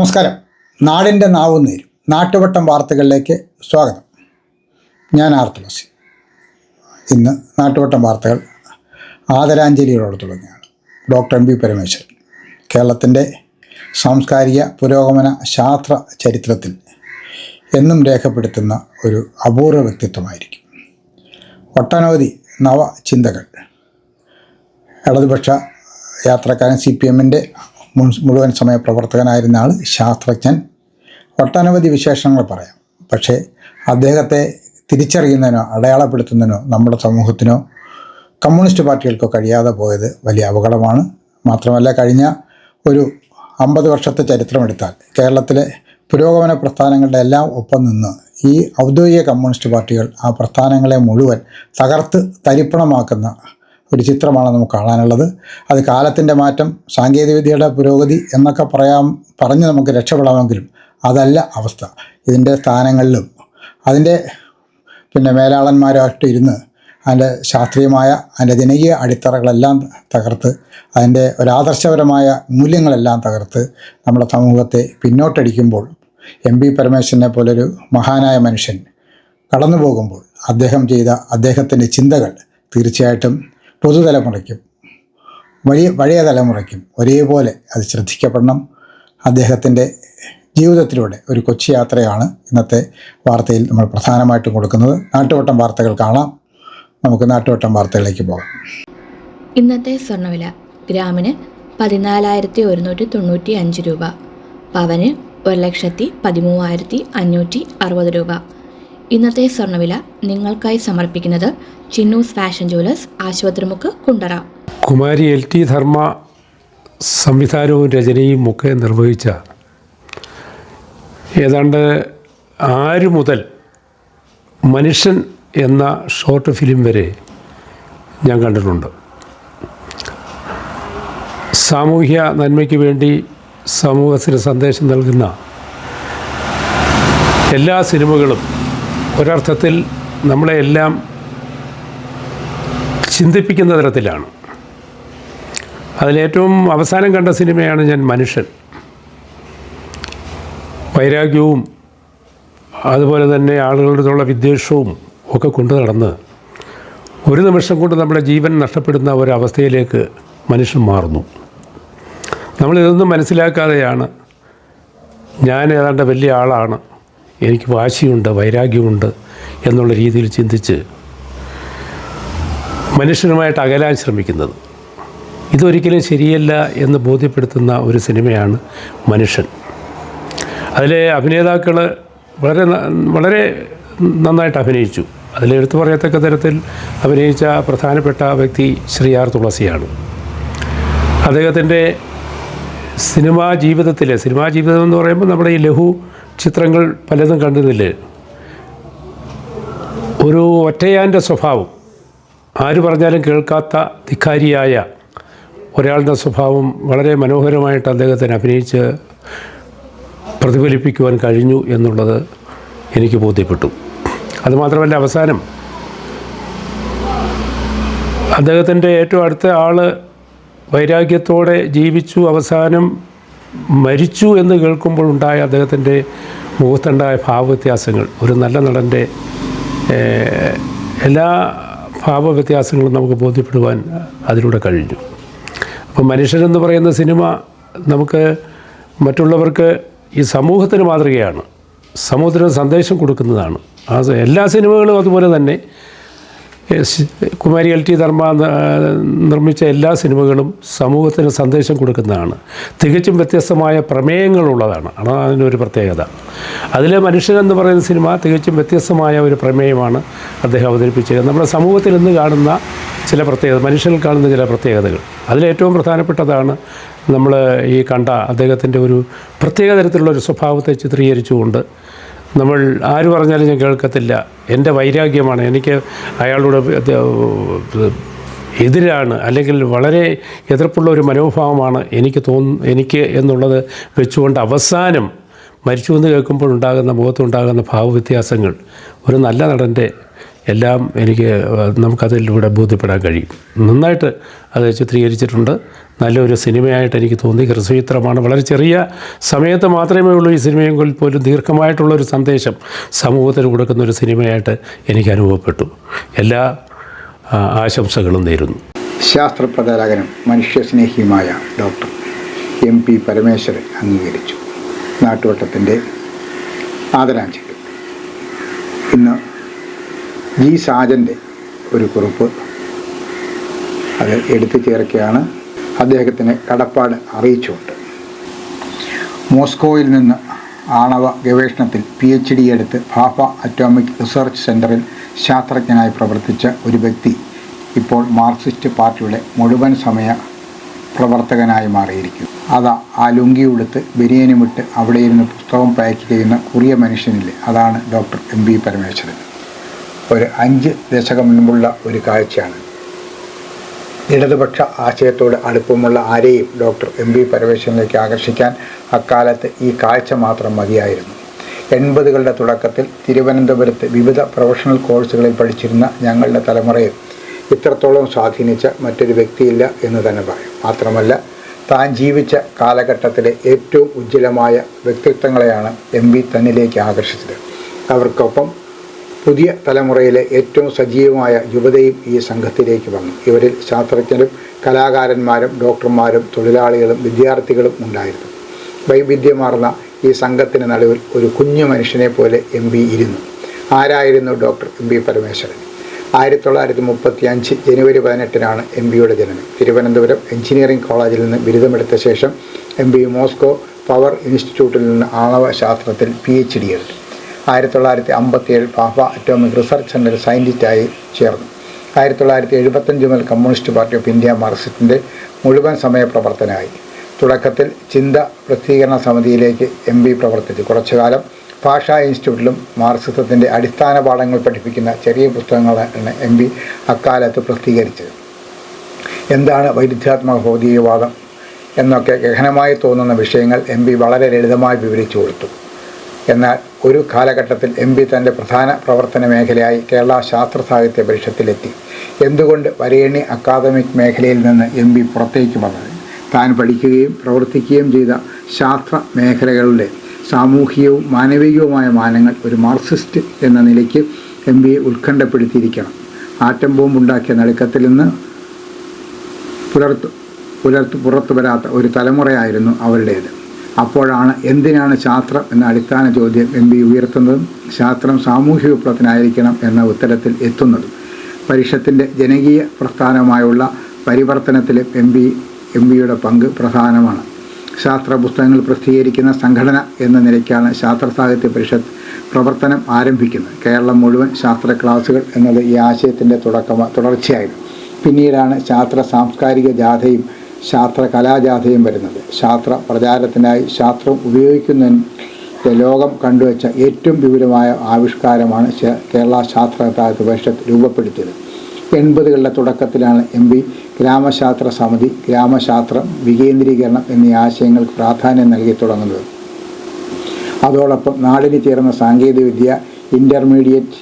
നമസ്കാരം. നാടിൻ്റെ നാവും നേരും നാട്ടുവട്ടം വാർത്തകളിലേക്ക് സ്വാഗതം. ഞാൻ ആർ തുളസി. ഇന്ന് നാട്ടുവട്ടം വാർത്തകൾ ആദരാഞ്ജലിയോട് തുടങ്ങിയാണ്. ഡോക്ടർ എം പി പരമേശ്വരൻ കേരളത്തിൻ്റെ സാംസ്കാരിക പുരോഗമന ശാസ്ത്ര ചരിത്രത്തിൽ എന്നും രേഖപ്പെടുത്തുന്ന ഒരു അപൂർവ വ്യക്തിത്വമായിരിക്കും. ഒട്ടനവധി നവചിന്തകൾ ഇടതുപക്ഷ യാത്രക്കാരൻ, CPM-ൻ്റെ മുഴുവൻ സമയ പ്രവർത്തകനായിരുന്ന ആൾ, ശാസ്ത്രജ്ഞൻ, ഒട്ടനവധി വിശേഷങ്ങൾ പറയാം. പക്ഷേ അദ്ദേഹത്തെ തിരിച്ചറിയുന്നതിനോ അടയാളപ്പെടുത്തുന്നതിനോ നമ്മുടെ സമൂഹത്തിനോ കമ്മ്യൂണിസ്റ്റ് പാർട്ടികൾക്കോ കഴിയാതെ പോയത് വലിയ അപകടമാണ്. മാത്രമല്ല, കഴിഞ്ഞ ഒരു 50 വർഷത്തെ ചരിത്രമെടുത്താൽ കേരളത്തിലെ പുരോഗമന പ്രസ്ഥാനങ്ങളുടെ എല്ലാം ഒപ്പം നിന്ന് ഈ ഔദ്യോഗിക കമ്മ്യൂണിസ്റ്റ് പാർട്ടികൾ ആ പ്രസ്ഥാനങ്ങളെ മുഴുവൻ തകർത്ത് തരിപ്പണമാക്കുന്ന ഒരു ചിത്രമാണ് നമുക്ക് കാണാനുള്ളത്. അത് കാലത്തിൻ്റെ മാറ്റം, സാങ്കേതികവിദ്യയുടെ പുരോഗതി എന്നൊക്കെ പറഞ്ഞ് നമുക്ക് രക്ഷപ്പെടാമെങ്കിലും അതല്ല അവസ്ഥ. ഇതിൻ്റെ സ്ഥാനങ്ങളിലും അതിൻ്റെ മേലാളന്മാരായിട്ട് ഇരുന്ന് അതിൻ്റെ ശാസ്ത്രീയമായ അതിൻ്റെ ജനകീയ അടിത്തറകളെല്ലാം തകർത്ത് അതിൻ്റെ ഒരാദർശപരമായ മൂല്യങ്ങളെല്ലാം തകർത്ത് നമ്മുടെ സമൂഹത്തെ പിന്നോട്ടടിക്കുമ്പോൾ MP പരമേശ്വരനെ പോലൊരു മഹാനായ മനുഷ്യൻ കടന്നു പോകുമ്പോൾ അദ്ദേഹത്തിൻ്റെ ചിന്തകൾ തീർച്ചയായിട്ടും പുതുതലമുറയ്ക്കും പഴയ തലമുറയ്ക്കും ഒരേപോലെ അത് ശ്രദ്ധിക്കപ്പെടണം. അദ്ദേഹത്തിൻ്റെ ജീവിതത്തിലൂടെ ഒരു കൊച്ചി യാത്രയാണ് ഇന്നത്തെ വാർത്തയിൽ നമ്മൾ പ്രധാനമായിട്ടും കൊടുക്കുന്നത്. നാട്ടുവട്ടം വാർത്തകൾ കാണാം. നമുക്ക് നാട്ടുവട്ടം വാർത്തകളിലേക്ക് പോകാം. ഇന്നത്തെ സ്വർണ്ണവില ഗ്രാമിന് 14,195 രൂപ, പവന് 1,13,560 രൂപ. ഇന്നത്തെ സ്വർണ്ണവില നിങ്ങൾക്കായി സമർപ്പിക്കുന്നത് Chinnoos fashion jewellers, Asupathrimukku, Kundara. Kumari LT ധർമ്മ സംവിധാനവും രചനയും ഒക്കെ നിർവഹിച്ച ഏതാണ്ട് 6 മുതൽ മനുഷ്യൻ എന്ന ഷോർട്ട് ഫിലിം വരെ ഞാൻ കണ്ടിട്ടുണ്ട്. സാമൂഹ്യ നന്മയ്ക്ക് വേണ്ടി സമൂഹത്തിന് സന്ദേശം നൽകുന്ന എല്ലാ സിനിമകളും ഒരർത്ഥത്തിൽ നമ്മളെല്ലാം ചിന്തിപ്പിക്കുന്ന തരത്തിലാണ്. അതിലേറ്റവും അവസാനം കണ്ട സിനിമയാണ് ഞാൻ മനുഷ്യൻ. വൈരാഗ്യവും അതുപോലെ തന്നെ ആളുകളുടെയുള്ള വിദ്വേഷവും ഒക്കെ കൊണ്ടു നടന്ന് ഒരു നിമിഷം കൊണ്ട് നമ്മുടെ ജീവൻ നഷ്ടപ്പെടുന്ന ഒരവസ്ഥയിലേക്ക് മനുഷ്യൻ മാറുന്നു. നമ്മളിതൊന്നും മനസ്സിലാക്കാതെയാണ് ഞാൻ ഏതാണ്ട് വലിയ ആളാണ്, എനിക്ക് വാശിയുണ്ട്, വൈരാഗ്യമുണ്ട് എന്നുള്ള രീതിയിൽ ചിന്തിച്ച് മനുഷ്യനുമായിട്ട് അകലാൻ ശ്രമിക്കുന്നത്. ഇതൊരിക്കലും ശരിയല്ല എന്ന് ബോധ്യപ്പെടുത്തുന്ന ഒരു സിനിമയാണ് മനുഷ്യൻ. അതിലെ അഭിനേതാക്കൾ വളരെ നന്നായിട്ട് അഭിനയിച്ചു. അതിലെടുത്തു പറയത്തക്ക തരത്തിൽ അഭിനയിച്ച പ്രധാനപ്പെട്ട വ്യക്തി ശ്രീ ആർ തുളസിയാണ്. അദ്ദേഹത്തിൻ്റെ സിനിമാ ജീവിതം എന്ന് പറയുമ്പോൾ നമ്മുടെ ഈ ലഘു ചിത്രങ്ങൾ പലതും കണ്ടിരുന്നില്ലേ, ഒരു ഒറ്റയാൻ്റെ സ്വഭാവം, ആര് പറഞ്ഞാലും കേൾക്കാത്ത ധിക്കാരിയായ ഒരാളുടെ സ്വഭാവം വളരെ മനോഹരമായിട്ട് അദ്ദേഹത്തിന് അഭിനയിച്ച് പ്രതിഫലിപ്പിക്കുവാൻ കഴിഞ്ഞു എന്നുള്ളത് എനിക്ക് ബോധ്യപ്പെട്ടു. അതുമാത്രമല്ല, അവസാനം അദ്ദേഹത്തിൻ്റെ ഏറ്റവും അടുത്ത ആൾ വൈരാഗ്യത്തോടെ ജീവിച്ചു, അവസാനം മരിച്ചു എന്ന് കേൾക്കുമ്പോൾ ഉണ്ടായ അദ്ദേഹത്തിൻ്റെ മുഖത്തുണ്ടായ ഭാവവ്യത്യാസങ്ങൾ, ഒരു നല്ല നടൻ്റെ എല്ലാ ഭാവവ്യത്യാസങ്ങളും നമുക്ക് ബോധ്യപ്പെടുവാൻ അതിലൂടെ കഴിഞ്ഞു. അപ്പോൾ മനുഷ്യനെന്ന് പറയുന്ന സിനിമ നമുക്ക് മറ്റുള്ളവർക്ക്, ഈ സമൂഹത്തിന് മാതൃകയാണ്, സമൂഹത്തിന് സന്ദേശം കൊടുക്കുന്നതാണ്. എല്ലാ സിനിമകളും അതുപോലെ തന്നെ കുമാരി LT ധർമ്മ നിർമ്മിച്ച എല്ലാ സിനിമകളും സമൂഹത്തിന് സന്ദേശം കൊടുക്കുന്നതാണ്. തികച്ചും വ്യത്യസ്തമായ പ്രമേയങ്ങളുള്ളതാണ്. അതാണ് അതിനൊരു പ്രത്യേകത. അതിലെ മനുഷ്യനെന്ന് പറയുന്ന സിനിമ തികച്ചും വ്യത്യസ്തമായ ഒരു പ്രമേയമാണ് അദ്ദേഹം അവതരിപ്പിച്ചത്. നമ്മുടെ സമൂഹത്തിൽ ഇന്ന് കാണുന്ന ചില പ്രത്യേകത, മനുഷ്യനിൽ കാണുന്ന ചില പ്രത്യേകതകൾ, അതിലേറ്റവും പ്രധാനപ്പെട്ടതാണ് നമ്മൾ ഈ കണ്ട അദ്ദേഹത്തിൻ്റെ ഒരു പ്രത്യേക തരത്തിലുള്ളൊരു സ്വഭാവത്തെ ചിത്രീകരിച്ചുകൊണ്ട് നമ്മൾ ആര് പറഞ്ഞാലും ഞാൻ കേൾക്കത്തില്ല, എൻ്റെ വൈരാഗ്യമാണ്, എനിക്ക് അയാളോട് എതിരാണ്, അല്ലെങ്കിൽ വളരെ എതിർപ്പുള്ള ഒരു മനോഭാവമാണ് എനിക്ക് എന്നുള്ളത് വെച്ചുകൊണ്ട് അവസാനം മരിച്ചു എന്ന് കേൾക്കുമ്പോൾ മുഖത്തുണ്ടാകുന്ന ഭാവവ്യത്യാസങ്ങൾ ഒരു നല്ല നടൻ്റെ എല്ലാം എനിക്ക് നമുക്കതിലൂടെ ബോധ്യപ്പെടാൻ കഴിയും. നന്നായിട്ട് അത് ചിത്രീകരിച്ചിട്ടുണ്ട്. നല്ലൊരു സിനിമയായിട്ട് എനിക്ക് തോന്നി. ഹ്രസ്വചിത്രമാണ്. വളരെ ചെറിയ സമയത്ത് മാത്രമേ ഉള്ളൂ ഈ സിനിമയെങ്കിൽ പോലും ദീർഘമായിട്ടുള്ളൊരു സന്ദേശം സമൂഹത്തിന് കൊടുക്കുന്ന ഒരു സിനിമയായിട്ട് എനിക്ക് അനുഭവപ്പെട്ടു. എല്ലാ ആശംസകളും നേരുന്നു. ശാസ്ത്രപ്രചാരകനും മനുഷ്യസ്നേഹിയുമായ ഡോക്ടർ MP പരമേശ്വരൻ അംഗീകരിച്ചു. നാട്ടുവട്ടത്തിൻ്റെ ആദരാഞ്ജലി. ഇന്ന് G. സാജൻ്റെ ഒരു കുറിപ്പ് അത് എടുത്തു ചേർക്കുകയാണ്. അദ്ദേഹത്തിന് കടപ്പാട് അറിയിച്ചുകൊണ്ട് മോസ്കോയിൽ നിന്ന് ആണവ ഗവേഷണത്തിൽ PhD എടുത്ത് ഭാഭ അറ്റോമിക് റിസർച്ച് സെൻ്ററിൽ ശാസ്ത്രജ്ഞനായി പ്രവർത്തിച്ച ഒരു വ്യക്തി ഇപ്പോൾ മാർക്സിസ്റ്റ് പാർട്ടിയുടെ മുഴുവൻ സമയ പ്രവർത്തകനായി മാറിയിരിക്കുന്നു. അതാ ആ ലുങ്കി ഉടുത്ത് ബനിയനുമിട്ട് അവിടെ ഇരുന്ന് പുസ്തകം പാക്ക് ചെയ്യുന്ന കുറിയ മനുഷ്യനില്ലേ, അതാണ് ഡോക്ടർ MP പരമേശ്വരൻ. ഒരു 5 ദശകം മുൻപുള്ള ഒരു കാഴ്ചയാണ്. ഇടതുപക്ഷ ആശയത്തോട് അടുപ്പമുള്ള ആരെയും ഡോക്ടർ MP പരമേശ്വരനിലേക്ക് ആകർഷിക്കാൻ അക്കാലത്ത് ഈ കാഴ്ച മാത്രം മതിയായിരുന്നു. 80കളുടെ തുടക്കത്തിൽ തിരുവനന്തപുരത്ത് വിവിധ പ്രൊഫഷണൽ കോഴ്സുകളിൽ പഠിച്ചിരുന്ന ഞങ്ങളുടെ തലമുറയെ ഇത്രത്തോളം സ്വാധീനിച്ച മറ്റൊരു വ്യക്തിയില്ല എന്ന് തന്നെ പറയും. മാത്രമല്ല, താൻ ജീവിച്ച കാലഘട്ടത്തിലെ ഏറ്റവും ഉജ്ജ്വലമായ വ്യക്തിത്വങ്ങളെയാണ് MP തന്നിലേക്ക് ആകർഷിച്ചത്. അവർക്കൊപ്പം പുതിയ തലമുറയിലെ ഏറ്റവും സജീവമായ യുവതയും ഈ സംഘത്തിലേക്ക് വന്നു. ഇവരിൽ ശാസ്ത്രജ്ഞരും കലാകാരന്മാരും ഡോക്ടർമാരും തൊഴിലാളികളും വിദ്യാർത്ഥികളും ഉണ്ടായിരുന്നു. വൈവിധ്യമാർന്ന ഈ സംഘത്തിന് നടുവിൽ ഒരു കുഞ്ഞു മനുഷ്യനെ പോലെ MP ഇരുന്നു. ആരായിരുന്നു ഡോക്ടർ MP പരമേശ്വരൻ? 1935 ജനുവരി 18-നാണ് MPയുടെ ജനനം. തിരുവനന്തപുരം എഞ്ചിനീയറിംഗ് കോളേജിൽ നിന്ന് ബിരുദമെടുത്ത ശേഷം MP മോസ്കോ പവർ ഇൻസ്റ്റിറ്റ്യൂട്ടിൽ നിന്ന് ആണവ ശാസ്ത്രത്തിൽ PhD എടുത്തു. 1957 ഭാഭ അറ്റോമിക് റിസർച്ച് സെൻ്ററിൽ സയൻറ്റിസ്റ്റായി ചേർന്നു. 1975 മുതൽ കമ്മ്യൂണിസ്റ്റ് പാർട്ടി ഓഫ് ഇന്ത്യ മാർക്സിസ്റ്റിൻ്റെ മുഴുവൻ സമയ പ്രവർത്തനമായി. തുടക്കത്തിൽ ചിന്ത പ്രസിദ്ധീകരണ സമിതിയിലേക്ക് MP പ്രവർത്തിച്ചു. കുറച്ചുകാലം ഭാഷാ ഇൻസ്റ്റിറ്റ്യൂട്ടിലും മാർക്സിസത്തിൻ്റെ അടിസ്ഥാന പാഠങ്ങൾ പഠിപ്പിക്കുന്ന ചെറിയ പുസ്തകങ്ങളാണ് MP അക്കാലത്ത് പ്രസിദ്ധീകരിച്ചത്. എന്താണ് വൈരുദ്ധ്യാത്മക ഭൗതികവാദം എന്നൊക്കെ ഗഹനമായി തോന്നുന്ന വിഷയങ്ങൾ MP വളരെ ലളിതമായി വിവരിച്ചു കൊടുത്തു. എന്നാൽ ഒരു കാലഘട്ടത്തിൽ MP തൻ്റെ പ്രധാന പ്രവർത്തന മേഖലയായി കേരള ശാസ്ത്ര സാഹിത്യ പരിഷത്തിലെത്തി. എന്തുകൊണ്ട് വരേണ്യ അക്കാദമിക് മേഖലയിൽ നിന്ന് MP പുറത്തേക്ക് വന്നത്? താൻ പഠിക്കുകയും പ്രവർത്തിക്കുകയും ചെയ്ത ശാസ്ത്ര മേഖലകളുടെ സാമൂഹികവും മാനവികവുമായ മാനങ്ങൾ ഒരു മാർക്സിസ്റ്റ് എന്ന നിലയ്ക്ക് MPയെ ഉത്കണ്ഠപ്പെടുത്തിയിരിക്കണം. ആറ്റം ബോംബുണ്ടാക്കിയ നടുക്കത്തിൽ നിന്ന് പുറത്തു വരാത്ത ഒരു തലമുറയായിരുന്നു അവരുടേത്. അപ്പോഴാണ് എന്തിനാണ് ശാസ്ത്രം എന്ന അടിസ്ഥാന ചോദ്യം MP ഉയർത്തുന്നതും ശാസ്ത്രം സാമൂഹ്യ വിപ്ലവത്തിനായിരിക്കണം എന്ന ഉത്തരത്തിൽ എത്തുന്നതും. പരിഷത്തിൻ്റെ ജനകീയ പ്രസ്ഥാനമായുള്ള പരിവർത്തനത്തിലും MPയുടെ പങ്ക് പ്രധാനമാണ്. ശാസ്ത്ര പുസ്തകങ്ങൾ പ്രസിദ്ധീകരിക്കുന്ന സംഘടന എന്ന നിലയ്ക്കാണ് ശാസ്ത്ര സാഹിത്യ പരിഷത്ത് പ്രവർത്തനം ആരംഭിക്കുന്നത്. കേരളം മുഴുവൻ ശാസ്ത്ര ക്ലാസുകൾ എന്നത് ഈ ആശയത്തിൻ്റെ തുടർച്ചയായിരുന്നു. പിന്നീടാണ് ശാസ്ത്ര സാംസ്കാരിക ജാഥയും ശാസ്ത്ര കലാജാഥയും വരുന്നത്. ശാസ്ത്ര പ്രചാരത്തിനായി ശാസ്ത്രം ഉപയോഗിക്കുന്നതിന് ലോകം കണ്ടുവച്ച ഏറ്റവും വിപുലമായ ആവിഷ്കാരമാണ് കേരള ശാസ്ത്ര സാഹിത്യ പരിഷത്ത് രൂപപ്പെടുത്തിയത്. 80കളുടെ തുടക്കത്തിലാണ് MP ഗ്രാമശാസ്ത്ര സമിതി, ഗ്രാമശാസ്ത്രം, വികേന്ദ്രീകരണം എന്നീ ആശയങ്ങൾക്ക് പ്രാധാന്യം നൽകി തുടങ്ങുന്നത്. അതോടൊപ്പം നാടിന് ചേർന്ന സാങ്കേതികവിദ്യ, ഇൻ്റർമീഡിയറ്റ്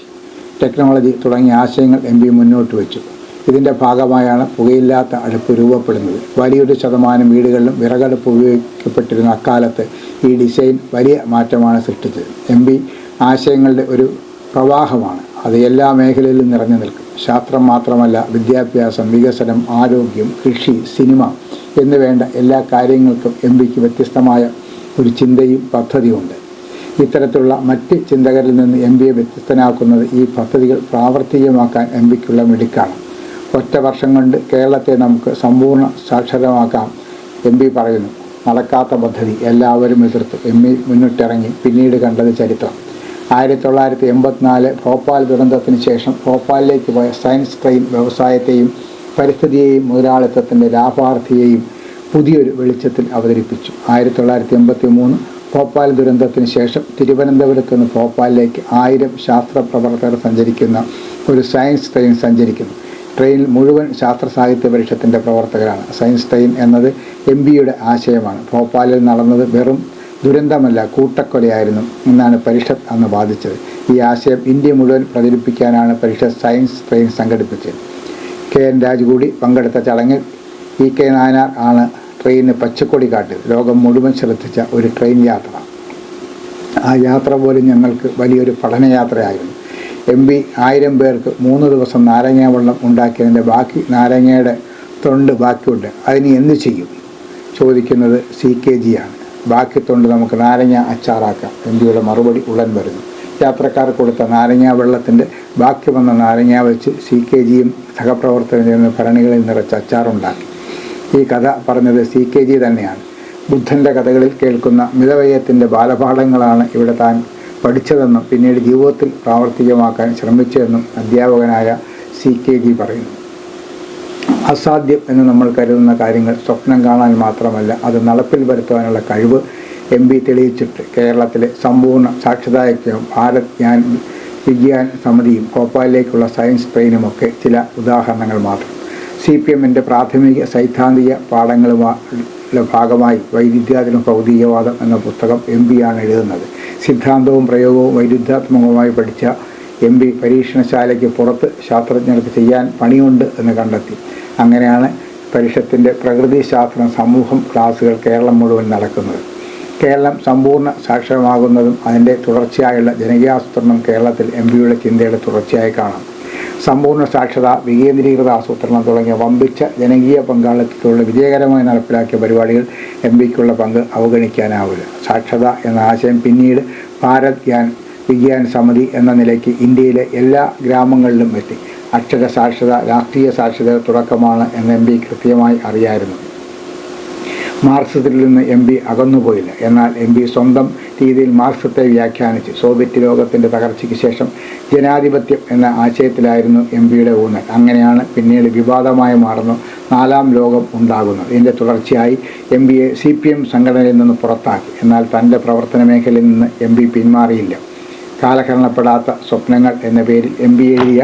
ടെക്നോളജി തുടങ്ങിയ ആശയങ്ങൾ MP മുന്നോട്ട് വെച്ചു. ഇതിൻ്റെ ഭാഗമായാണ് പുകയില്ലാത്ത അടുപ്പ് രൂപപ്പെടുന്നത്. വലിയൊരു ശതമാനം വീടുകളിലും വിറകടുപ്പ് ഉപയോഗിക്കപ്പെട്ടിരുന്ന അക്കാലത്ത് ഈ ഡിസൈൻ വലിയ മാറ്റമാണ് സൃഷ്ടിച്ചത്. MP ആശയങ്ങളുടെ ഒരു പ്രവാഹമാണ്. അത് എല്ലാ മേഖലയിലും നിറഞ്ഞു നിൽക്കും. ശാസ്ത്രം മാത്രമല്ല, വിദ്യാഭ്യാസം, വികസനം, ആരോഗ്യം, കൃഷി, സിനിമ എന്നുവേണ്ട എല്ലാ കാര്യങ്ങൾക്കും MPക്ക് വ്യത്യസ്തമായ ഒരു ചിന്തയും പദ്ധതിയുണ്ട്. ഇത്തരത്തിലുള്ള മറ്റ് ചിന്തകരിൽ നിന്ന് MPയെ വ്യത്യസ്തനാക്കുന്നത് ഈ പദ്ധതികൾ പ്രാവർത്തികമാക്കാൻ MPക്കുള്ള മിടുക്കാണ്. ഒറ്റ വർഷം കൊണ്ട് കേരളത്തെ നമുക്ക് സമ്പൂർണ്ണ സാക്ഷരമാക്കാം MP പറയുന്നു. നടക്കാത്ത പദ്ധതി എല്ലാവരും എതിർത്തു. MP മുന്നിട്ടിറങ്ങി. പിന്നീട് കണ്ടത് ചരിത്രം. 1984 ഭോപ്പാൽ ദുരന്തത്തിന് ശേഷം ഭോപ്പാലിലേക്ക് പോയ സയൻസ് ട്രെയിൻ വ്യവസായത്തെയും പരിസ്ഥിതിയെയും മുതലാളിത്തത്തിൻ്റെ ലാഭാർത്ഥിയെയും പുതിയൊരു വെളിച്ചത്തിൽ അവതരിപ്പിച്ചു. 1983 ഭോപ്പാൽ ദുരന്തത്തിന് ശേഷം തിരുവനന്തപുരത്ത് നിന്ന് ഭോപ്പാലിലേക്ക് 1000 ശാസ്ത്ര പ്രവർത്തകർ സഞ്ചരിക്കുന്ന ഒരു സയൻസ് ട്രെയിൻ സഞ്ചരിക്കുന്നു. ട്രെയിനിൽ മുഴുവൻ ശാസ്ത്ര സാഹിത്യ പരിഷത്തിൻ്റെ പ്രവർത്തകരാണ്. സയൻസ് ട്രെയിൻ എന്നത് MPയുടെ ആശയമാണ്. ഭോപ്പാലിൽ നടന്നത് വെറും ദുരന്തമല്ല, കൂട്ടക്കൊലയായിരുന്നു എന്നാണ് പരിഷത്ത് അന്ന് വാദിച്ചത്. ഈ ആശയം ഇന്ത്യ മുഴുവൻ പ്രചരിപ്പിക്കാനാണ് പരിഷത്ത് സയൻസ് ട്രെയിൻ സംഘടിപ്പിച്ചത്. KN രാജു കൂടി പങ്കെടുത്ത ചടങ്ങിൽ EK നായനാർ ആണ് ട്രെയിനിന് പച്ചക്കൊടി കാട്ടിയത്. ലോകം മുഴുവൻ ശ്രദ്ധിച്ച ഒരു ട്രെയിൻ യാത്ര. ആ യാത്ര പോലും ഞങ്ങൾക്ക് വലിയൊരു പഠനയാത്രയായിരുന്നു. MP 1000 പേർക്ക് 3 ദിവസം നാരങ്ങ വെള്ളം ഉണ്ടാക്കിയതിൻ്റെ ബാക്കി നാരങ്ങയുടെ തൊണ്ട് ബാക്കിയുണ്ട്, അതിന് എന്ത് ചെയ്യും? ചോദിക്കുന്നത് CKG ആണ്. ബാക്കി തൊണ്ട് നമുക്ക് നാരങ്ങ അച്ചാറാക്കാം. MPയുടെ മറുപടി ഉടൻ വരുന്നു. യാത്രക്കാർ കൊടുത്ത നാരങ്ങ വെള്ളത്തിൻ്റെ ബാക്കി വന്ന നാരങ്ങ വെച്ച് CKGയും സഹപ്രവർത്തകരും ചേർന്ന് ഭരണികളിൽ നിറച്ച് അച്ചാറുണ്ടാക്കി. ഈ കഥ പറഞ്ഞത് CKG തന്നെയാണ്. ബുദ്ധൻ്റെ കഥകളിൽ കേൾക്കുന്ന മിതവ്യയത്തിൻ്റെ ബാലപാഠങ്ങളാണ് ഇവിടെ താൻ പഠിച്ചതെന്നും പിന്നീട് ജീവിതത്തിൽ പ്രാവർത്തികമാക്കാൻ ശ്രമിച്ചതെന്നും അധ്യാപകനായ CKG പറയുന്നു. അസാധ്യം എന്ന് നമ്മൾ കരുതുന്ന കാര്യങ്ങൾ സ്വപ്നം കാണാൻ മാത്രമല്ല, അത് നടപ്പിൽ വരുത്തുവാനുള്ള കഴിവ് MP തെളിയിച്ചിട്ട് കേരളത്തിലെ സമ്പൂർണ്ണ സാക്ഷരതാ ഭാരത് ജ്ഞാൻ വിജ്ഞാൻ സമിതിയും ഭോപ്പാലിലേക്കുള്ള സയൻസ് ട്രെയിനുമൊക്കെ ചില ഉദാഹരണങ്ങൾ മാത്രം. CPMൻ്റെ പ്രാഥമിക സൈദ്ധാന്തിക പാഠങ്ങളുടെ ഭാഗമായി വൈരുദ്ധ്യാത്മക ഭൗതികവാദം എന്ന പുസ്തകം MP ആണ് എഴുതുന്നത്. സിദ്ധാന്തവും പ്രയോഗവും വൈരുദ്ധ്യാത്മകമായി പഠിച്ച MP പരീക്ഷണശാലയ്ക്ക് പുറത്ത് ശാസ്ത്രജ്ഞർക്ക് ചെയ്യാൻ പണിയുണ്ട് എന്ന് കണ്ടെത്തി. അങ്ങനെയാണ് പരിഷത്തിൻ്റെ പ്രകൃതി ശാസ്ത്രം സമൂഹം ക്ലാസുകൾ കേരളം മുഴുവൻ നടക്കുന്നത്. കേരളം സമ്പൂർണ്ണ സാക്ഷരമാകുന്നതും അതിൻ്റെ തുടർച്ചയായുള്ള ജനകീയാസൂത്രണം കേരളത്തിൽ MPയുടെ ചിന്തയുടെ തുടർച്ചയായി കാണാം. സമ്പൂർണ്ണ സാക്ഷരത, വികേന്ദ്രീകൃത ആസൂത്രണം തുടങ്ങിയ വമ്പിച്ച ജനകീയ പങ്കാളിത്തത്തോടെ വിജയകരമായി നടപ്പിലാക്കിയ പരിപാടികൾ MPക്കുള്ള പങ്ക് അവഗണിക്കാനാവില്ല. സാക്ഷരത എന്ന ആശയം പിന്നീട് ഭാരത് ജ്ഞാൻ വിജ്ഞാൻ സമിതി എന്ന നിലയ്ക്ക് ഇന്ത്യയിലെ എല്ലാ ഗ്രാമങ്ങളിലും എത്തി. അക്ഷര സാക്ഷരത രാഷ്ട്രീയ സാക്ഷരത തുടക്കമാണ് എന്ന് MP കൃത്യമായി അറിയായിരുന്നു. മാർക്സിസത്തിൽ നിന്ന് MP അകന്നുപോയില്ല. എന്നാൽ MP സ്വന്തം രീതിയിൽ മാർക്സത്തെ വ്യാഖ്യാനിച്ച് സോവിയറ്റ് ലോകത്തിൻ്റെ തകർച്ചയ്ക്ക് ശേഷം ജനാധിപത്യം എന്ന ആശയത്തിലായിരുന്നു MPയുടെ ഊന്നൽ. അങ്ങനെയാണ് പിന്നീട് വിവാദമായി മാറുന്ന 4ാം ലോകം ഉണ്ടാകുന്നത്. ഇതിൻ്റെ തുടർച്ചയായി MPയെ CPM സംഘടനയിൽ നിന്ന് പുറത്താക്കി. എന്നാൽ തൻ്റെ പ്രവർത്തന മേഖലയിൽ നിന്ന് MP പിന്മാറിയില്ല. കാലഹരണപ്പെടാത്ത സ്വപ്നങ്ങൾ എന്ന പേരിൽ MP എഴുതിയ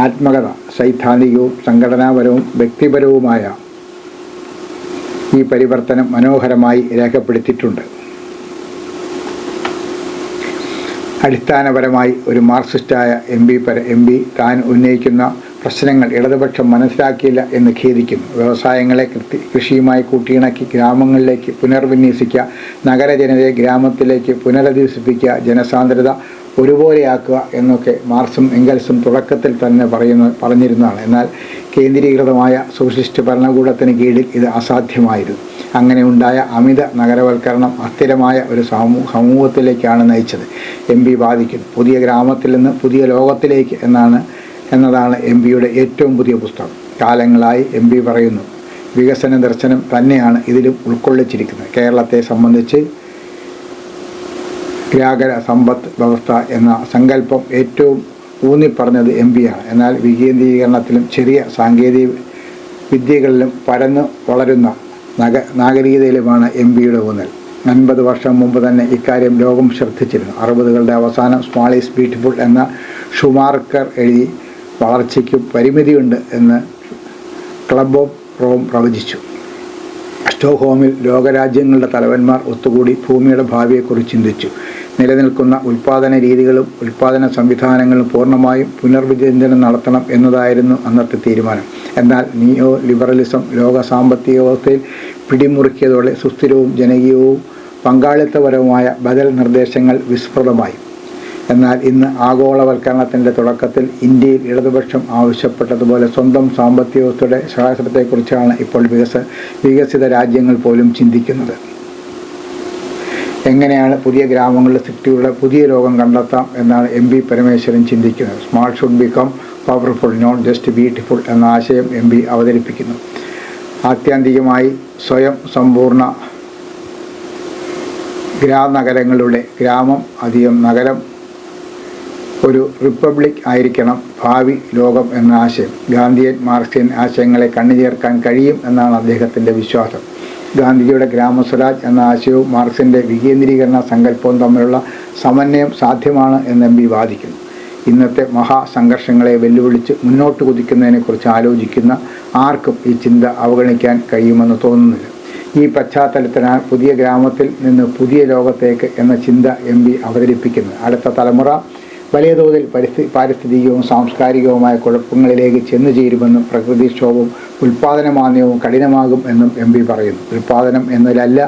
ആത്മകഥ സൈദ്ധാന്തികവും സംഘടനാപരവും വ്യക്തിപരവുമായ ഈ പരിവർത്തനം മനോഹരമായി രേഖപ്പെടുത്തിയിട്ടുണ്ട്. അടിസ്ഥാനപരമായി ഒരു മാർക്സിസ്റ്റായ MP താൻ ഉന്നയിക്കുന്ന പ്രശ്നങ്ങൾ ഇടതുപക്ഷം മനസ്സിലാക്കിയില്ല എന്ന് ഖേദിക്കുന്നു. വ്യവസായങ്ങളെ കൃഷിയുമായി കൂട്ടിയിണക്കി ഗ്രാമങ്ങളിലേക്ക് പുനർവിന്യസിക്കുക, നഗരജനതയെ ഗ്രാമത്തിലേക്ക് പുനരധിവസിപ്പിക്കുക, ജനസാന്ദ്രത ഒരുപോലെയാക്കുക എന്നൊക്കെ മാർക്സും എംഗൽസും തുടക്കത്തിൽ തന്നെ പറഞ്ഞിരുന്നതാണ്. എന്നാൽ കേന്ദ്രീകൃതമായ സോഷ്യലിസ്റ്റ് ഭരണകൂടത്തിന് കീഴിൽ ഇത് അസാധ്യമായിരുന്നു. അങ്ങനെ ഉണ്ടായ അമിത നഗരവൽക്കരണം അസ്ഥിരമായ ഒരു സമൂഹത്തിലേക്കാണ് നയിച്ചത്. MP വാദിക്കുന്നു. പുതിയ ഗ്രാമത്തിൽ നിന്ന് പുതിയ ലോകത്തിലേക്ക് എന്നതാണ് MPയുടെ ഏറ്റവും പുതിയ പുസ്തകം. കാലങ്ങളായി MP പറയുന്നു, വികസന ദർശനം തന്നെയാണ് ഇതിലും ഉൾക്കൊള്ളിച്ചിരിക്കുന്നത്. കേരളത്തെ സംബന്ധിച്ച് ഗ്രാഗര സമ്പദ് വ്യവസ്ഥ എന്ന സങ്കല്പം ഏറ്റവും ഊന്നിപ്പറഞ്ഞത് MP-യാണ്. എന്നാൽ വികേന്ദ്രീകരണത്തിലും ചെറിയ സാങ്കേതിക വിദ്യകളിലും പരന്നു വളരുന്ന നാഗരികതയിലുമാണ് MP-യുടെ ഊന്നൽ. 50 വർഷം മുമ്പ് തന്നെ ഇക്കാര്യം ലോകം ശ്രദ്ധിച്ചിരുന്നു. 60കളുടെ അവസാനം സ്മാൾ ഈസ് ബ്യൂട്ടിഫുൾ എന്ന ഷുമാർക്കർ എഴുതി വളർച്ചയ്ക്കും പരിമിതിയുണ്ട് എന്ന് ക്ലബ് ഓഫ് റോം പ്രവചിച്ചു. സ്റ്റോക്ക്ഹോമിൽ ലോകരാജ്യങ്ങളുടെ തലവന്മാർ ഒത്തുകൂടി ഭൂമിയുടെ ഭാവിയെക്കുറിച്ച് ചിന്തിച്ചു. നിലനിൽക്കുന്ന ഉൽപ്പാദന രീതികളും ഉൽപ്പാദന സംവിധാനങ്ങളും പൂർണ്ണമായും പുനർവിചിന്തനം നടത്തണം എന്നതായിരുന്നു അന്നത്തെ തീരുമാനം. എന്നാൽ നിയോ ലിബറലിസം ലോക സാമ്പത്തിക വ്യവസ്ഥയിൽ പിടിമുറുക്കിയതോടെ സുസ്ഥിരവും ജനകീയവും പങ്കാളിത്തപരവുമായ ബദൽ നിർദ്ദേശങ്ങൾ വിസ്മൃതമായി. എന്നാൽ ഇന്ന് ആഗോളവൽക്കരണത്തിൻ്റെ തുടക്കത്തിൽ ഇന്ത്യയിൽ ഇടതുപക്ഷം ആവശ്യപ്പെട്ടതുപോലെ സ്വന്തം സാമ്പത്തിക വ്യവസ്ഥയുടെ ശാസ്ത്രത്തെക്കുറിച്ചാണ് ഇപ്പോൾ വികസിത രാജ്യങ്ങൾ പോലും ചിന്തിക്കുന്നത്. എങ്ങനെയാണ് പുതിയ ഗ്രാമങ്ങളിലെ സിറ്റിയുടെ പുതിയ ലോകം കണ്ടെത്താം എന്നാണ് MP പരമേശ്വരൻ ചിന്തിക്കുന്നത്. Small should become powerful, not just beautiful എന്ന ആശയം MP അവതരിപ്പിക്കുന്നു. ആത്യന്തികമായി സ്വയം സമ്പൂർണ്ണ ഗ്രാമനഗരങ്ങളുടെ ഗ്രാമം അധികം നഗരം ഒരു റിപ്പബ്ലിക് ആയിരിക്കണം ഭാവി ലോകം എന്ന ആശയം. ഗാന്ധിയൻ മാർക്സിയൻ ആശയങ്ങളെ കണ്ണുചേർക്കാൻ കഴിയും എന്നാണ് അദ്ദേഹത്തിൻ്റെ വിശ്വാസം. ഗാന്ധിജിയുടെ ഗ്രാമസ്വരാജ് എന്ന ആശയവും മാർക്സിൻ്റെ വികേന്ദ്രീകരണ സങ്കല്പവും തമ്മിലുള്ള സമന്വയം സാധ്യമാണ് എന്ന് MP വാദിക്കുന്നു. ഇന്നത്തെ മഹാസംഘർഷങ്ങളെ വെല്ലുവിളിച്ച് മുന്നോട്ട് കുതിക്കുന്നതിനെക്കുറിച്ച് ആലോചിക്കുന്ന ആർക്കും ഈ ചിന്ത അവഗണിക്കാൻ കഴിയുമെന്ന് തോന്നുന്നില്ല. ഈ പശ്ചാത്തലത്തിനാണ് പുതിയ ഗ്രാമത്തിൽ നിന്ന് പുതിയ ലോകത്തേക്ക് എന്ന ചിന്ത MP അവതരിപ്പിക്കുന്നത്. അടുത്ത തലമുറ വലിയ തോതിൽ പാരിസ്ഥിതികവും സാംസ്കാരികവുമായ കുഴപ്പങ്ങളിലേക്ക് ചെന്നു ചേരുമെന്നും പ്രകൃതിക്ഷോഭവും ഉൽപ്പാദനമാന്ദ്യവും കഠിനമാകും എന്നും MP പറയുന്നു. ഉൽപ്പാദനം എന്നതിലല്ല,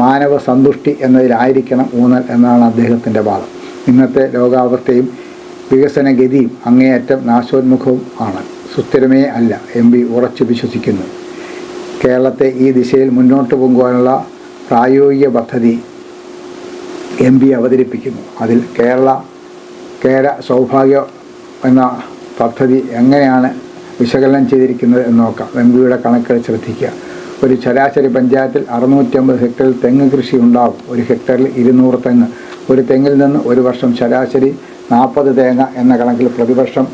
മാനവ സന്തുഷ്ടി എന്നതിലായിരിക്കണം ഊന്നൽ എന്നാണ് അദ്ദേഹത്തിൻ്റെ വാദം. ഇന്നത്തെ ലോകാവസ്ഥയും വികസനഗതിയും അങ്ങേയറ്റം നാശോന്മുഖവും ആണ്, സുസ്ഥിരമേ അല്ല MP ഉറച്ചു വിശ്വസിക്കുന്നു. കേരളത്തെ ഈ ദിശയിൽ മുന്നോട്ട് പോകുവാനുള്ള പ്രായോഗിക പദ്ധതി MP അവതരിപ്പിക്കുന്നു. അതിൽ കേര സൗഭാഗ്യം എന്ന പദ്ധതി എങ്ങനെയാണ് വിശകലനം ചെയ്തിരിക്കുന്നത് എന്ന് നോക്കാം. MPയുടെ കണക്കുകൾ ശ്രദ്ധിക്കുക. ഒരു ശരാശരി പഞ്ചായത്തിൽ 650 ഹെക്ടറിൽ തെങ്ങ് കൃഷി ഉണ്ടാകും. ഒരു ഹെക്ടറിൽ 200 തെങ്ങ്. ഒരു തെങ്ങിൽ നിന്ന് ഒരു വർഷം ശരാശരി 40 തേങ്ങ എന്ന കണക്കിൽ പ്രതിവർഷം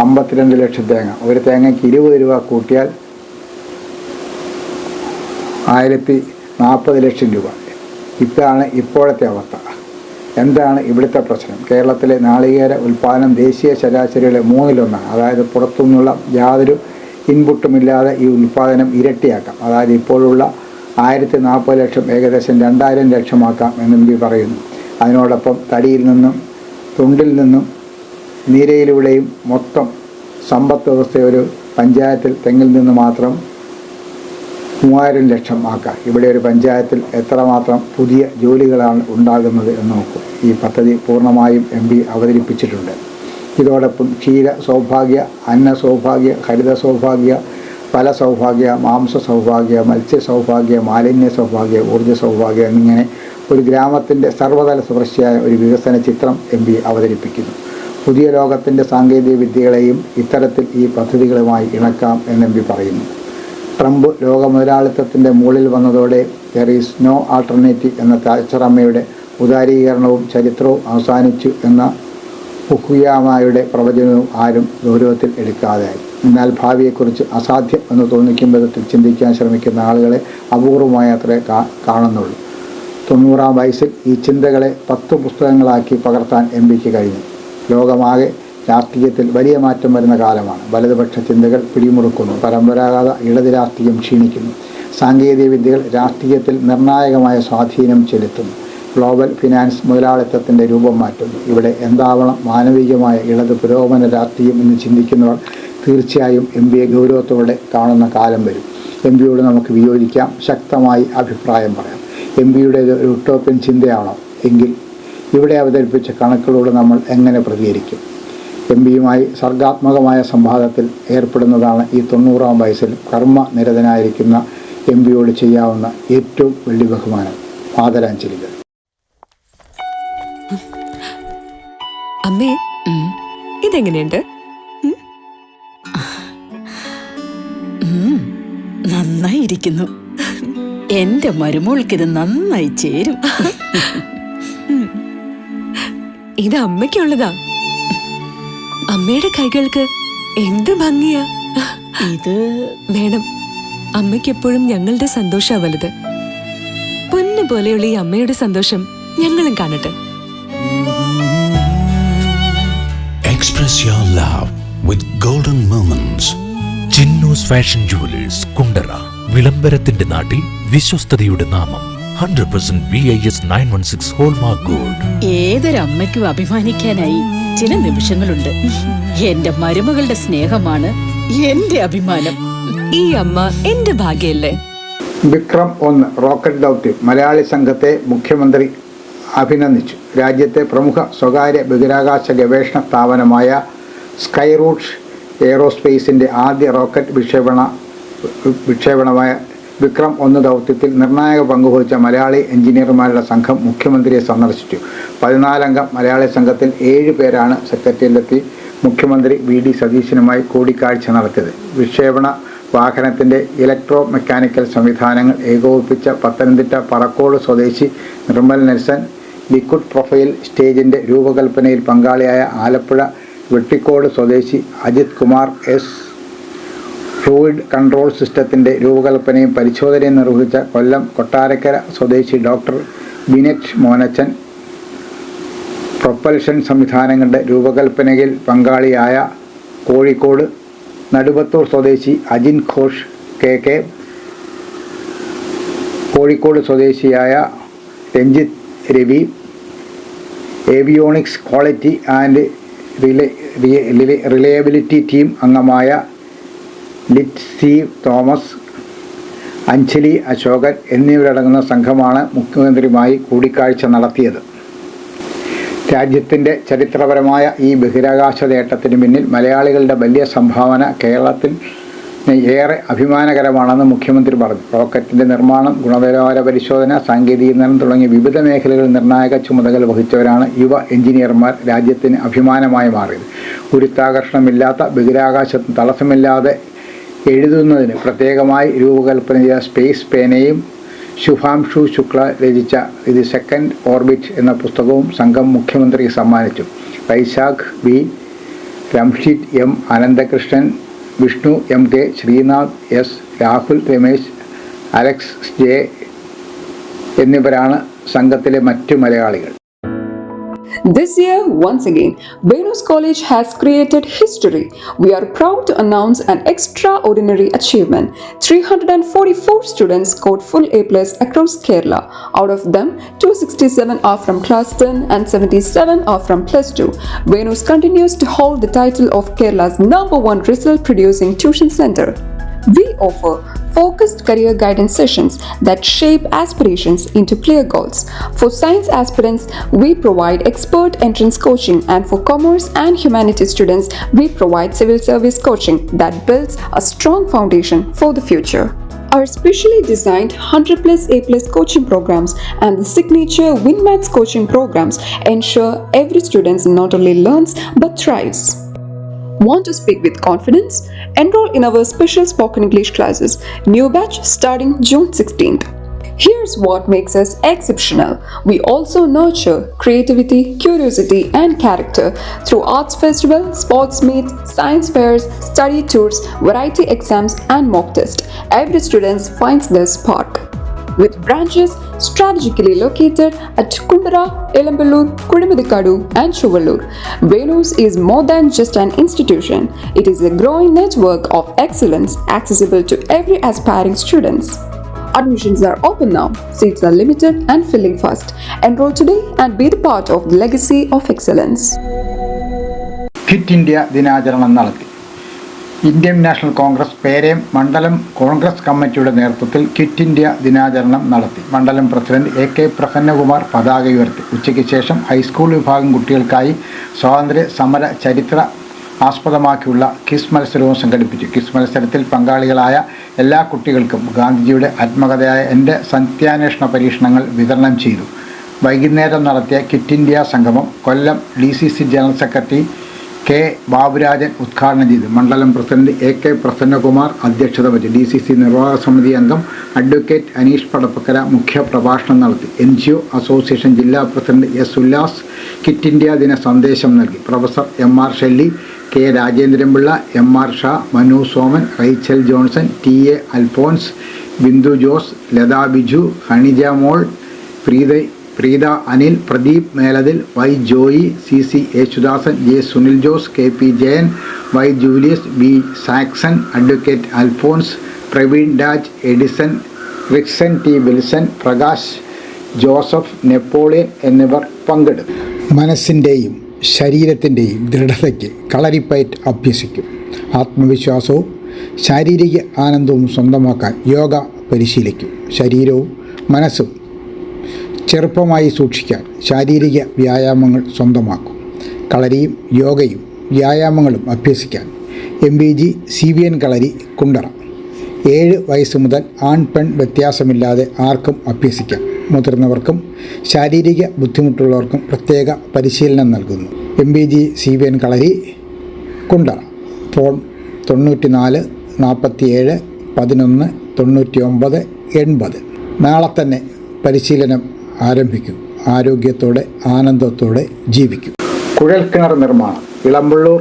52 ലക്ഷം തേങ്ങ. ഒരു തേങ്ങയ്ക്ക് 20 രൂപ കൂട്ടിയാൽ 1040 ലക്ഷം രൂപ. ഇതാണ് ഇപ്പോഴത്തെ അവസ്ഥ. എന്താണ് ഇവിടുത്തെ പ്രശ്നം? കേരളത്തിലെ നാളികേര ഉൽപ്പാദനം ദേശീയ ശരാശരിയുടെ 1/3. അതായത് പുറത്തുനിന്നുള്ള യാതൊരു ഇൻപുട്ടുമില്ലാതെ ഈ ഉൽപ്പാദനം ഇരട്ടിയാക്കാം. അതായത് ഇപ്പോഴുള്ള 1040 ലക്ഷം ഏകദേശം 2000 ലക്ഷമാക്കാം എന്ന് MP പറയുന്നു. അതിനോടൊപ്പം തടിയിൽ നിന്നും തൊണ്ടിൽ നിന്നും നീരയിലൂടെയും മൊത്തം സമ്പദ് വ്യവസ്ഥ ഒരു പഞ്ചായത്തിൽ തെങ്ങിൽ നിന്ന് മാത്രം 3000 ലക്ഷം ആക്കാം. ഇവിടെ ഒരു പഞ്ചായത്തിൽ എത്രമാത്രം പുതിയ ജോലികളാണ് ഉണ്ടാകുന്നത് എന്ന് നോക്കും. ഈ പദ്ധതി പൂർണ്ണമായും MP അവതരിപ്പിച്ചിട്ടുണ്ട്. ഇതോടൊപ്പം ക്ഷീര സൗഭാഗ്യ, അന്ന സൗഭാഗ്യ, ഹരിത സൗഭാഗ്യ, ഫല സൗഭാഗ്യ, മാംസ സൗഭാഗ്യ, മത്സ്യ സൗഭാഗ്യ, മാലിന്യ സൗഭാഗ്യ, ഊർജ്ജ സൗഭാഗ്യ എന്നിങ്ങനെ ഒരു ഗ്രാമത്തിൻ്റെ സർവ്വതല സ്പർശിയായ ഒരു വികസന ചിത്രം MP അവതരിപ്പിക്കുന്നു. പുതിയ ലോകത്തിൻ്റെ സാങ്കേതിക വിദ്യകളെയും ഇത്തരത്തിൽ ഈ പദ്ധതികളുമായി ഇണക്കാം എന്ന് MP പറയുന്നു. ട്രംപ് ലോക മുതലാളിത്തത്തിൻ്റെ മുകളിൽ വന്നതോടെ ദെർ ഈസ് നോ ആൾട്ടർനേറ്റീവ് എന്ന താച്ചർ അമ്മയുടെ ഉദാരീകരണവും ചരിത്രവും അവസാനിച്ചു എന്ന ഫുകുയാമയുടെ പ്രവചനവും ആരും ഗൗരവത്തിൽ എടുക്കാതെയായി. എന്നാൽ ഭാവിയെക്കുറിച്ച് അസാധ്യം എന്ന് തോന്നിക്കും വിധത്തിൽ ചിന്തിക്കാൻ ശ്രമിക്കുന്ന ആളുകളെ അപൂർവമായി അത്രേ കാണുന്നുള്ളൂ. 90-ാം വയസ്സിൽ ഈ ചിന്തകളെ 10 പുസ്തകങ്ങളാക്കി പകർത്താൻ MPക്ക് കഴിഞ്ഞു. ലോകമാകെ രാഷ്ട്രീയത്തിൽ വലിയ മാറ്റം വരുന്ന കാലമാണ്. വലതുപക്ഷ ചിന്തകൾ പിടിമുറുക്കുന്നു. പരമ്പരാഗത ഇടത് രാഷ്ട്രീയം ക്ഷീണിക്കുന്നു. സാങ്കേതിക വിദ്യകൾ രാഷ്ട്രീയത്തിൽ നിർണായകമായ സ്വാധീനം ചെലുത്തുന്നു. ഗ്ലോബൽ ഫിനാൻസ് മുതലാളിത്തത്തിൻ്റെ രൂപം മാറ്റുന്നു. ഇവിടെ എന്താവണം മാനവികമായ ഇടത് പുരോഗമന രാഷ്ട്രീയം എന്ന് ചിന്തിക്കുന്നവർ തീർച്ചയായും MPയെ ഗൗരവത്തോടെ കാണുന്ന കാലം വരും. MPയോട് നമുക്ക് വിയോജിക്കാം, ശക്തമായി അഭിപ്രായം പറയാം. MPയുടെ ഒരു യൂട്ടോപ്യൻ ചിന്തയാണോ എങ്കിൽ ഇവിടെ അവതരിപ്പിച്ച കണക്കുകളോട് നമ്മൾ എങ്ങനെ പ്രതികരിക്കും? MPയുമായി സർഗാത്മകമായ സംവാദത്തിൽ ഏർപ്പെടുന്നതാണ് ഈ 90-ാം വയസ്സിൽ കർമ്മനിരതനായിരിക്കുന്ന MPയോട് ചെയ്യാവുന്ന ഏറ്റവും വലിയ ബഹുമാനം. ആദരാഞ്ജലികൾ. അമ്മേ, ഇതെങ്ങനെയുണ്ട്? നന്നായിരിക്കുന്നു. എന്റെ മരുമോൾക്കിത് നന്നായി ചേരും. ഇത് അമ്മയ്ക്കുള്ളതാ. അമ്മയുടെ കൈകൾക്ക് എന്ത് ഭംഗിയാ. ഇത് വേണം. അമ്മയ്ക്കെപ്പോഴും ഞങ്ങളുടെ സന്തോഷാ വലുത്. പൊന്നു പോലെയുള്ള ഈ അമ്മയുടെ സന്തോഷം ഞങ്ങളും കാണട്ടെ. Express your love with golden moments. Chinnus fashion jewellers, Kundara. വിളംബരത്തിന്റെ നാട്ടിൽ വിശ്വസ്തതയുടെ നാമം. 100% BIS 916 ഹോൾമാർക്ക് ഗോൾഡ്. ഏതൊരമ്മയ്ക്കും അഭിമാനിക്കാനായി ചില നിമിഷങ്ങളുണ്ട്. എന്റെ മരുമകളുടെ സ്നേഹമാണ് എന്റെ അഭിമാനം. ഈ അമ്മ എന്റെ ഭാഗ്യല്ലേ. വിക്രം 1 റോക്കറ്റ് ദൗത്യം മലയാളി സംഘത്തെ മുഖ്യമന്ത്രി അഭിനന്ദിച്ചു. രാജ്യത്തെ പ്രമുഖ സ്വകാര്യ ബഹിരാകാശ ഗവേഷണ സ്ഥാപനമായ സ്കൈ റൂട്ട്സ് എയ്റോസ്പേസിൻ്റെ ആദ്യ റോക്കറ്റ് വിക്ഷേപണമായ വിക്രം 1 ദൗത്യത്തിൽ നിർണായക പങ്കുവഹിച്ച മലയാളി എഞ്ചിനീയർമാരുടെ സംഘം മുഖ്യമന്ത്രിയെ സന്ദർശിച്ചു. 14 അംഗ മലയാളി സംഘത്തിൽ 7 പേരാണ് സെക്രട്ടേറിയറ്റിലെത്തി മുഖ്യമന്ത്രി VD സതീശനുമായി കൂടിക്കാഴ്ച നടത്തിയത്. വിക്ഷേപണ വാഹനത്തിൻ്റെ ഇലക്ട്രോ മെക്കാനിക്കൽ സംവിധാനങ്ങൾ ഏകോപിപ്പിച്ച പത്തനംതിട്ട പറക്കോട് സ്വദേശി നിർമ്മൽ നെൽസൺ, ലിക്വിഡ് പ്രൊഫൈൽ സ്റ്റേജിൻ്റെ രൂപകൽപ്പനയിൽ പങ്കാളിയായ ആലപ്പുഴ വെട്ടിക്കോട് സ്വദേശി Ajith Kumar S, fluid control സിസ്റ്റത്തിൻ്റെ രൂപകൽപ്പനയും പരിശോധനയും നിർവഹിച്ച കൊല്ലം കൊട്ടാരക്കര സ്വദേശി ഡോക്ടർ ബിനെറ്റ് മോനച്ചൻ, പ്രൊപ്പൽഷൻ സംവിധാനങ്ങളുടെ രൂപകൽപ്പനയിൽ പങ്കാളിയായ കോഴിക്കോട് നടുവത്തൂർ സ്വദേശി അജിൻ ഘോഷ് KK, കോഴിക്കോട് സ്വദേശിയായ Ranjith Ravi, avionics quality and reliability team അംഗമായ ലിറ്റ്സി തോമസ്, അഞ്ജലി അശോകൻ എന്നിവരടങ്ങുന്ന സംഘമാണ് മുഖ്യമന്ത്രിയുമായി കൂടിക്കാഴ്ച നടത്തിയത്. രാജ്യത്തിൻ്റെ ചരിത്രപരമായ ഈ ബഹിരാകാശ നേട്ടത്തിന് പിന്നിൽ മലയാളികളുടെ വലിയ സംഭാവന കേരളത്തിന് ഏറെ അഭിമാനകരമാണെന്ന് മുഖ്യമന്ത്രി പറഞ്ഞു. റോക്കറ്റിൻ്റെ നിർമ്മാണം, ഗുണനിലവാര പരിശോധന, സാങ്കേതികജ്ഞാനം തുടങ്ങിയ വിവിധ മേഖലകളിൽ നിർണായക ചുമതല വഹിച്ചവരാണ് യുവ എഞ്ചിനീയർമാർ രാജ്യത്തിന് അഭിമാനമായി മാറിയത്. ഗുരുത്വാകർഷണമില്ലാത്ത ബഹിരാകാശത്തിന് തടസ്സമില്ലാതെ എഴുതുന്നതിന് പ്രത്യേകമായി രൂപകൽപ്പന ചെയ്ത സ്പേസ് പേനയും ശുഭാംശു ശുക്ല രചിച്ച ഇത് സെക്കൻഡ് ഓർബിറ്റ് എന്ന പുസ്തകവും സംഘം മുഖ്യമന്ത്രിക്ക് സമ്മാനിച്ചു. Vysakh B, Ramshith M, Ananthakrishnan, Vishnu M K, Sreenath S, Rahul Ramesh, Alex J എന്നിവരാണ് സംഘത്തിലെ മറ്റു മലയാളികൾ. This year, once again, Venus College has created history. We are proud to announce an extraordinary achievement. 344 students scored full A+ across Kerala. Out of them, 267 are from Class 10 and 77 are from Plus 2. Venus continues to hold the title of Kerala's #1 result-producing tuition center. We offer focused career guidance sessions that shape aspirations into clear goals. For science aspirants, we provide expert entrance coaching, and for commerce and humanities students, we provide civil service coaching that builds a strong foundation for the future. Our specially designed 100+ A+ coaching programs and the signature WinMaths coaching programs ensure every student not only learns but thrives. Want to speak with confidence? Enroll in our special spoken English classes. New batch starting June 16th. Here's what makes us exceptional. We also nurture creativity, curiosity, and character through arts festival, sports meets, science fairs, study tours, variety exams, and mock tests. Every student finds their spark. With branches strategically located at Kundara, Elamballur, Kudimudikadu, and Chuvallur, Venus is more than just an institution. It is a growing network of excellence accessible to every aspiring students. Admissions are open now. Seats are limited and filling fast. Enroll today and be the part of the legacy of excellence. Quit India ദിനാചരണം നടത്തി. Indian national Congress പേരേം മണ്ഡലം കോൺഗ്രസ് കമ്മിറ്റിയുടെ നേതൃത്വത്തിൽ quit India ദിനാചരണം നടത്തി. മണ്ഡലം president AK Prasannakumar പതാക ഉയർത്തി. ഉച്ചയ്ക്ക് ശേഷം ഹൈസ്കൂൾ വിഭാഗം കുട്ടികൾക്കായി സ്വാതന്ത്ര്യ സമര ചരിത്ര ആസ്പദമാക്കിയുള്ള ക്വിസ് മത്സരവും സംഘടിപ്പിച്ചു. ക്വിസ് മത്സരത്തിൽ പങ്കാളികളായ എല്ലാ കുട്ടികൾക്കും ഗാന്ധിജിയുടെ ആത്മകഥയായ എൻ്റെ സത്യാന്വേഷണ പരീക്ഷണങ്ങൾ വിതരണം ചെയ്തു. വൈകുന്നേരം നടത്തിയ ക്വിറ്റ് ഇന്ത്യ സംഗമം കൊല്ലം DCC general secretary K. Baburajan ഉദ്ഘാടനം ചെയ്തു. മണ്ഡലം പ്രസിഡന്റ് AK പ്രസന്നകുമാർ അധ്യക്ഷത വഹിച്ചു. DCC നിർവാഹക സമിതി അംഗം അഡ്വക്കേറ്റ് അനീഷ് പടപ്പക്കര മുഖ്യ പ്രഭാഷണം നടത്തി. NGO അസോസിയേഷൻ ജില്ലാ president S. Ullas Quit India ദിന സന്ദേശം നൽകി. Professor MR Shelly, K. Rajendranpillai, MR Shah, Manu Soman, Rachel Johnson, TA Alphonse, Bindu Jose, Latha Biju, Honija Mol, Preetha Anil, Pradeep Melathil, Y. Joy, CC Yesudasan, J. Sunil Jose, KP Jayan, Y. Julius, B. Saxon, advocate Alphonse, Praveen Raj, Edison, Rixon T. Wilson, Prakash Joseph, Napoleon എന്നിവർ പങ്കെടുത്തു. മനസ്സിൻ്റെയും ശരീരത്തിൻ്റെയും ദൃഢതയ്ക്ക് കളരിപ്പയറ്റ് അഭ്യസിക്കും. ആത്മവിശ്വാസവും ശാരീരിക ആനന്ദവും സ്വന്തമാക്കാൻ യോഗ പരിശീലിക്കും. ശരീരവും മനസ്സും ചെറുപ്പമായി സൂക്ഷിക്കാൻ ശാരീരിക വ്യായാമങ്ങൾ സ്വന്തമാക്കും. കളരിയും യോഗയും വ്യായാമങ്ങളും അഭ്യസിക്കാൻ MBG CVN കളരി കുണ്ടറ. 7 വയസ്സ് മുതൽ ആൺ പെൺ വ്യത്യാസമില്ലാതെ ആർക്കും അഭ്യസിക്കാം. മുതിർന്നവർക്കും ശാരീരിക ബുദ്ധിമുട്ടുള്ളവർക്കും പ്രത്യേക പരിശീലനം നൽകുന്നു. MBG CVN കളരി കുണ്ടറ. ഫോൺ 94 47 11 99 80. നാളെ തന്നെ പരിശീലനം ആരംഭിക്കും. ആരോഗ്യത്തോടെ ആനന്ദത്തോടെ ജീവിക്കും. കുഴൽക്കിണർ നിർമ്മാണം. ഇളമ്പള്ളൂർ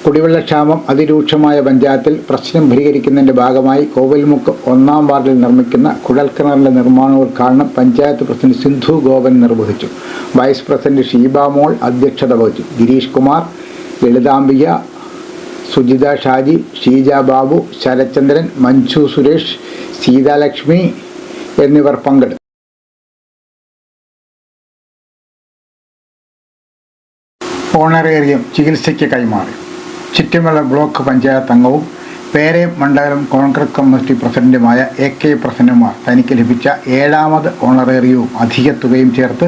കുടിവെള്ളക്ഷാമം അതിരൂക്ഷമായ പഞ്ചായത്തിൽ പ്രശ്നം പരിഹരിക്കുന്നതിൻ്റെ ഭാഗമായി കോവിൽമുക്ക് 1-ാം വാർഡിൽ നിർമ്മിക്കുന്ന കുഴൽക്കിണറിൻ്റെ നിർമ്മാണോദ്ഘാടനം പഞ്ചായത്ത് പ്രസിഡന്റ് സിന്ധു ഗോപൻ നിർവഹിച്ചു. വൈസ് പ്രസിഡന്റ് ഷീബ മോൾ അധ്യക്ഷത വഹിച്ചു. ഗിരീഷ് കുമാർ, ലളിതാംബിക, സുജിത ഷാജി, ഷീജ ബാബു, ശരത്ചന്ദ്രൻ, മഞ്ജു സുരേഷ്, സീതാലക്ഷ്മി എന്നിവർ പങ്കെടുത്തു. ഓണറേറിയം ചികിത്സയ്ക്ക് കൈമാറി. ചിറ്റുമല ബ്ലോക്ക് പഞ്ചായത്ത് അംഗവും പേരയം മണ്ഡലം കോൺഗ്രസ് കമ്മിറ്റി പ്രസിഡന്റുമായ AK പ്രസന്നകുമാർ തനിക്ക് ലഭിച്ച 7ാമത് ഓണറേറിയവും അധിക തുകയും ചേർത്ത്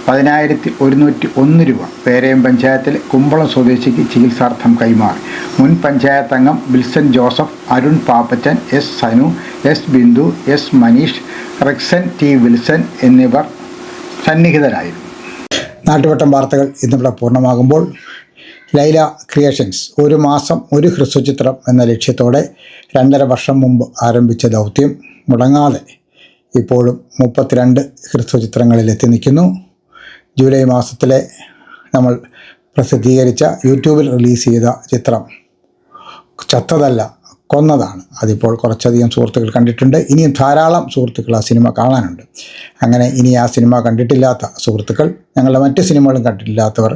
10,101 രൂപ പേരയം പഞ്ചായത്തിലെ കുമ്പളം സ്വദേശിക്ക് ചികിത്സാർത്ഥം കൈമാറി. മുൻ പഞ്ചായത്ത് അംഗം Wilson Joseph, Arun Pappachan, S Sanu, S Bindu, S Maneesh, Rexon T Wilson എന്നിവർ സന്നിഹിതരായിരുന്നു. നാട്ടുവട്ടം വാർത്തകൾ ഇന്നിവിടെ പൂർണ്ണമാകുമ്പോൾ ലൈല ക്രിയേഷൻസ് 1 മാസം 1 ഹ്രസ്വചിത്രം എന്ന ലക്ഷ്യത്തോടെ 2.5 വർഷം മുമ്പ് ആരംഭിച്ച ദൗത്യം മുടങ്ങാതെ ഇപ്പോഴും 32 ഹ്രസ്വചിത്രങ്ങളിൽ എത്തി നിൽക്കുന്നു. ജൂലൈ മാസത്തിലെ നമ്മൾ പ്രസിദ്ധീകരിച്ച യൂട്യൂബിൽ റിലീസ് ചെയ്ത ചിത്രം ചത്തതല്ല കൊന്നതാണ്. അതിപ്പോൾ കുറച്ചധികം സുഹൃത്തുക്കൾ കണ്ടിട്ടുണ്ട്. ഇനിയും ധാരാളം സുഹൃത്തുക്കൾ ആ സിനിമ കാണാനുണ്ട്. അങ്ങനെ ഇനി ആ സിനിമ കണ്ടിട്ടില്ലാത്ത സുഹൃത്തുക്കൾ, ഞങ്ങളുടെ മറ്റ് സിനിമകളും കണ്ടിട്ടില്ലാത്തവർ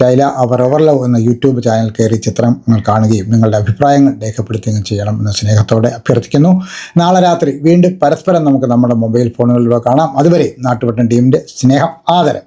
ലൈല അവർ എവർ ലവ് എന്ന യൂട്യൂബ് ചാനൽ കയറി ചിത്രങ്ങൾ കാണുകയും നിങ്ങളുടെ അഭിപ്രായങ്ങൾ രേഖപ്പെടുത്തുകയും ചെയ്യണം എന്ന് സ്നേഹത്തോടെ അഭ്യർത്ഥിക്കുന്നു. നാളെ രാത്രി വീണ്ടും പരസ്പരം നമുക്ക് നമ്മുടെ മൊബൈൽ ഫോണുകളിലൂടെ കാണാം. അതുവരെ നാട്ടുവട്ടം ടീമിൻ്റെ സ്നേഹം, ആദരം.